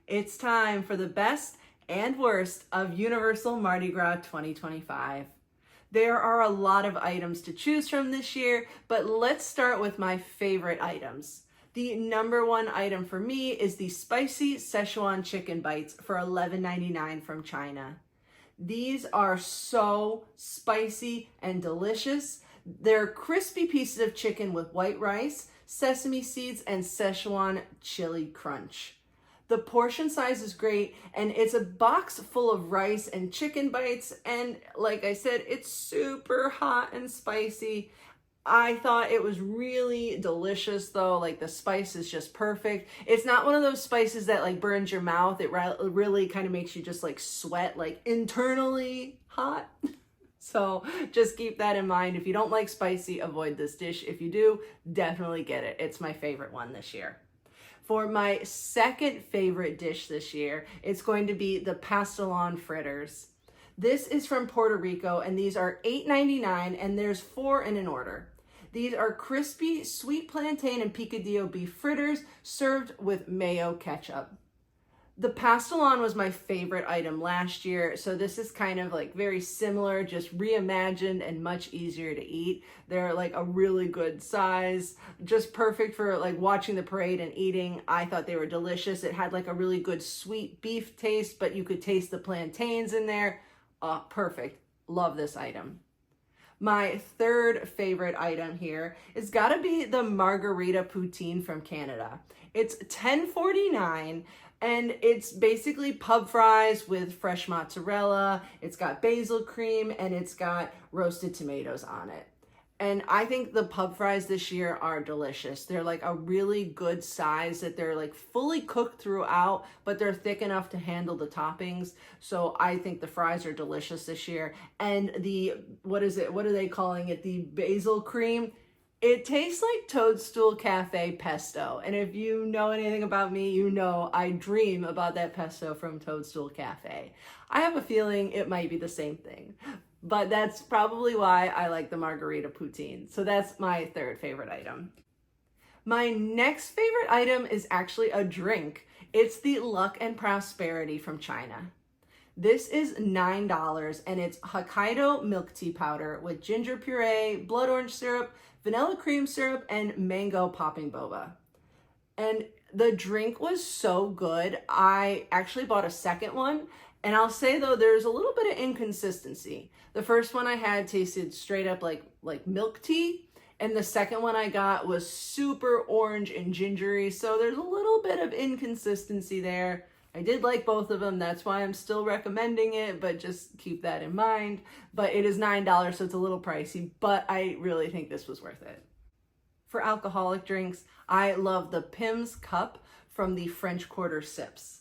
It's time for the best and worst of Universal Mardi Gras 2025. There are a lot of items to choose from this year, but let's start with my favorite items. The number one item for me is the spicy Szechuan chicken bites for $11.99 from China. These are so spicy and delicious. They're crispy pieces of chicken with white rice, sesame seeds, and Szechuan chili crunch. The portion size is great, and it's a box full of rice and chicken bites, and like I said, it's super hot and spicy. I thought it was really delicious though, like the spice is just perfect. It's not one of those spices that like burns your mouth. It really kind of makes you just like sweat, like internally hot. So just keep that in mind. If you don't like spicy, avoid this dish. If you do, definitely get it. It's my favorite one this year. For my second favorite dish this year, it's going to be the pastelon fritters. This is from Puerto Rico, and these are $8.99, and there's 4 in an order. These are crispy sweet plantain and picadillo beef fritters served with mayo ketchup. The pastelon was my favorite item last year, so this is kind of like very similar, just reimagined and much easier to eat. They're like a really good size, just perfect for like watching the parade and eating. I thought they were delicious. It had like a really good sweet beef taste, but you could taste the plantains in there. Perfect. Love this item. My third favorite item here is gotta be the margarita poutine from Canada. It's $10.49, and it's basically pub fries with fresh mozzarella. It's got basil cream, and it's got roasted tomatoes on it. And I think the pub fries this year are delicious. They're like a really good size that they're like fully cooked throughout, but they're thick enough to handle the toppings. So I think the fries are delicious this year. And the, what is it? What are they calling it? The basil cream. It tastes like Toadstool Cafe pesto. And if you know anything about me, you know I dream about that pesto from Toadstool Cafe. I have a feeling it might be the same thing. But that's probably why I like the margarita poutine. So that's my third favorite item. My next favorite item is actually a drink. It's the Luck and Prosperity from China. This is $9, and it's Hokkaido milk tea powder with ginger puree, blood orange syrup, vanilla cream syrup, and mango popping boba. And the drink was so good. I actually bought a second one. And I'll say though, there's a little bit of inconsistency. The first one I had tasted straight up like milk tea, and the second one I got was super orange and gingery. So there's a little bit of inconsistency there. I did like both of them. That's why I'm still recommending it, but just keep that in mind. But it is $9, so it's a little pricey, but I really think this was worth it. For alcoholic drinks, I love the Pim's Cup from the French Quarter Sips.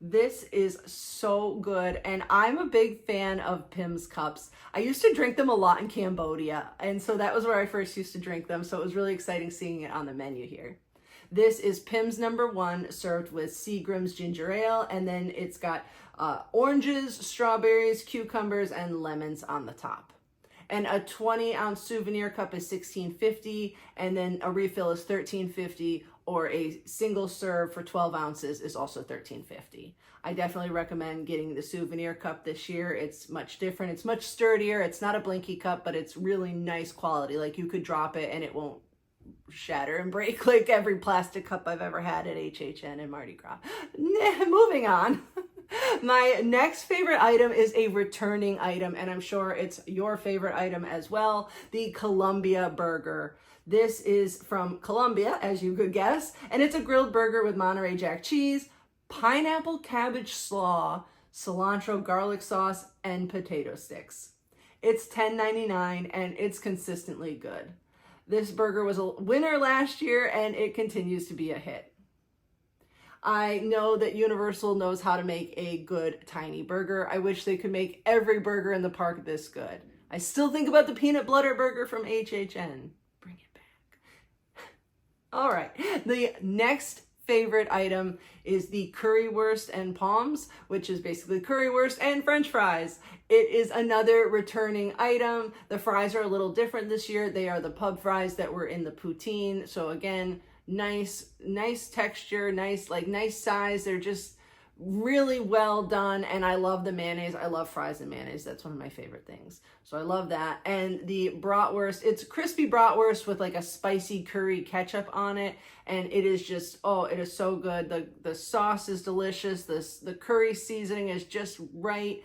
This is so good, and I'm a big fan of Pim's cups. I used to drink them a lot in Cambodia, and so that was where I first used to drink them, so it was really exciting seeing it on the menu here. This is Pim's #1, served with Seagram's ginger ale, and then it's got oranges, strawberries, cucumbers, and lemons on the top. And a 20-ounce souvenir cup is $16.50, and then a refill is $13.50, or a single serve for 12 ounces is also $13.50. I definitely recommend getting the souvenir cup this year. It's much different. It's much sturdier. It's not a blinky cup, but it's really nice quality. Like you could drop it and it won't shatter and break like every plastic cup I've ever had at HHN and Mardi Gras. Moving on. My next favorite item is a returning item, and I'm sure it's your favorite item as well, the Colombia burger. This is from Colombia, as you could guess, and it's a grilled burger with Monterey Jack cheese, pineapple cabbage slaw, cilantro garlic sauce, and potato sticks. It's $10.99, and it's consistently good. This burger was a winner last year, and it continues to be a hit. I know that Universal knows how to make a good tiny burger. I wish they could make every burger in the park this good. I still think about the peanut butter burger from HHN. Bring it back. All right, the next favorite item is the currywurst and palms, which is basically currywurst and French fries. It is another returning item. The fries are a little different this year. They are the pub fries that were in the poutine. So again, nice texture, nice size. They're just really well done, and I love the mayonnaise. I love fries and mayonnaise. That's one of my favorite things. So I love that. And the bratwurst, it's crispy bratwurst with like a spicy curry ketchup on it, and it is just, oh, it is so good. The sauce is delicious. The curry seasoning is just right.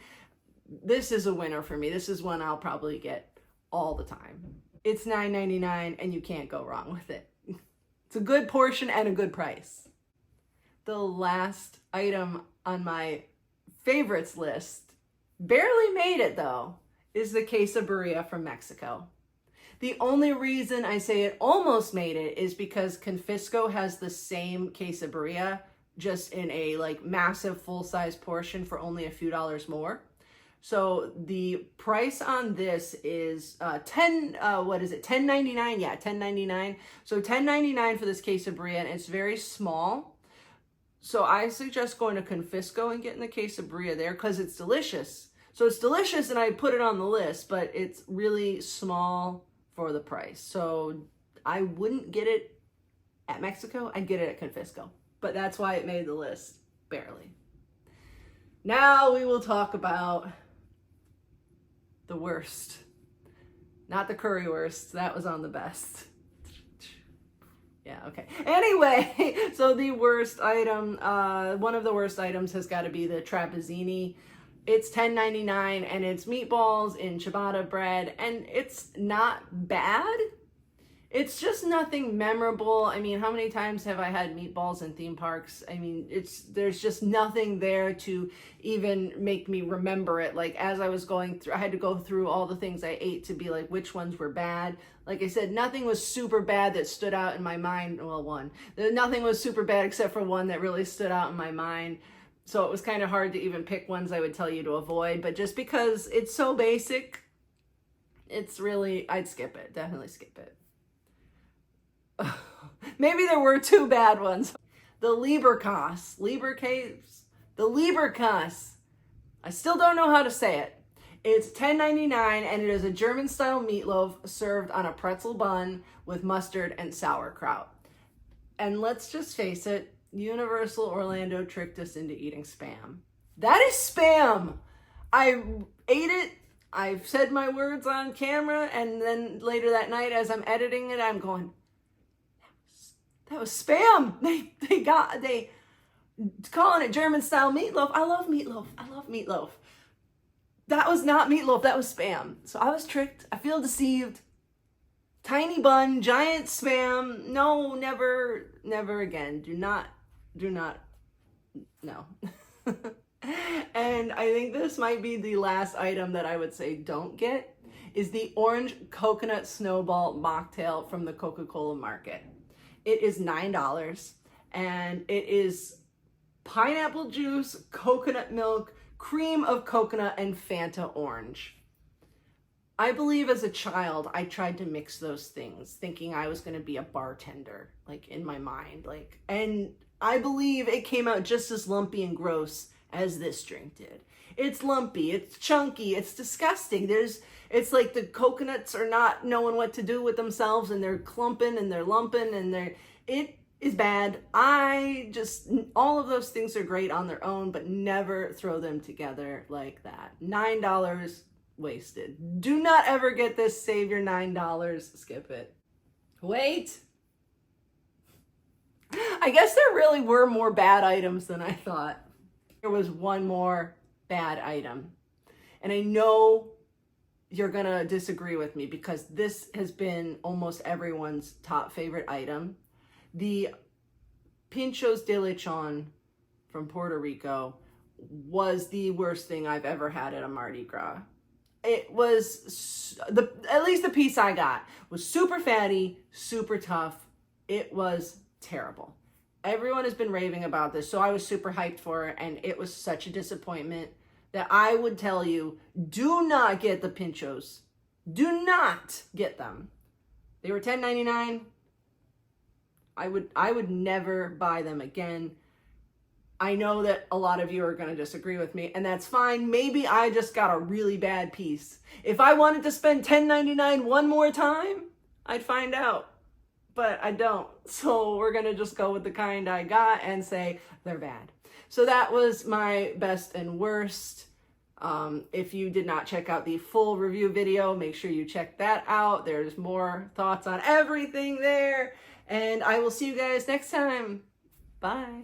This is a winner for me. This is one I'll probably get all the time. It's $9.99 and you can't go wrong with it. It's a good portion and a good price. The last item on my favorites list, barely made it though, is the quesadilla from Mexico. The only reason I say it almost made it is because Confisco has the same quesadilla, just in a like massive full-size portion for only a few dollars more. So the price on this is $10.99? Yeah, $10.99. So $10.99 for this quesadilla, and it's very small. So I suggest going to Confisco and getting the quesadilla there because it's delicious. So it's delicious, and I put it on the list, but it's really small for the price. So I wouldn't get it at Mexico. I'd get it at Confisco. But that's why it made the list, barely. Now we will talk about the worst. Not the currywurst. That was on the best. Yeah, okay. Anyway, so the worst item, one of the worst items has got to be the trapezzini. It's $10.99 and it's meatballs in ciabatta bread, and it's not bad. It's just nothing memorable. I mean, how many times have I had meatballs in theme parks? I mean, there's just nothing there to even make me remember it. Like, as I was going through, I had to go through all the things I ate to be like, which ones were bad. Like I said, nothing was super bad that stood out in my mind. Well, nothing was super bad except for one that really stood out in my mind. So it was kind of hard to even pick ones I would tell you to avoid. But just because it's so basic, it's really, I'd skip it. Definitely skip it. Maybe there were two bad ones. The Leberkäse. The Leberkäse. I still don't know how to say it. It's $10.99 and it is a German-style meatloaf served on a pretzel bun with mustard and sauerkraut. And let's just face it, Universal Orlando tricked us into eating Spam. That is Spam! I ate it, I've said my words on camera, and then later that night as I'm editing it, I'm going, that was Spam! They calling it German-style meatloaf. I love meatloaf. That was not meatloaf, that was Spam. So I was tricked. I feel deceived. Tiny bun, giant Spam. No, never again. Do not, no. And I think this might be the last item that I would say don't get, is the orange coconut snowball mocktail from the Coca-Cola market. It is $9 and it is pineapple juice, coconut milk, cream of coconut, and Fanta orange. I believe as a child, I tried to mix those things, thinking I was going to be a bartender, like in my mind, and I believe it came out just as lumpy and gross as this drink did. It's lumpy, it's chunky, it's disgusting. It's like the coconuts are not knowing what to do with themselves, and they're clumping and they're lumping, and it is bad. All of those things are great on their own, but never throw them together like that. $9 wasted. Do not ever get this. Save your $9. Skip it. Wait. I guess there really were more bad items than I thought. There was one more bad item. And I know you're going to disagree with me because this has been almost everyone's top favorite item. The Pinchos de Lechon from Puerto Rico was the worst thing I've ever had at a Mardi Gras. It was, at least the piece I got, was super fatty, super tough. It was terrible. Everyone has been raving about this, so I was super hyped for it, and it was such a disappointment that I would tell you, do not get the Pinchos. Do not get them. They were $10.99. I would never buy them again. I know that a lot of you are going to disagree with me, and that's fine. Maybe I just got a really bad piece. If I wanted to spend $10.99 one more time, I'd find out. But I don't. So we're going to just go with the kind I got and say they're bad. So that was my best and worst. If you did not check out the full review video, make sure you check that out. There's more thoughts on everything there. And I will see you guys next time. Bye.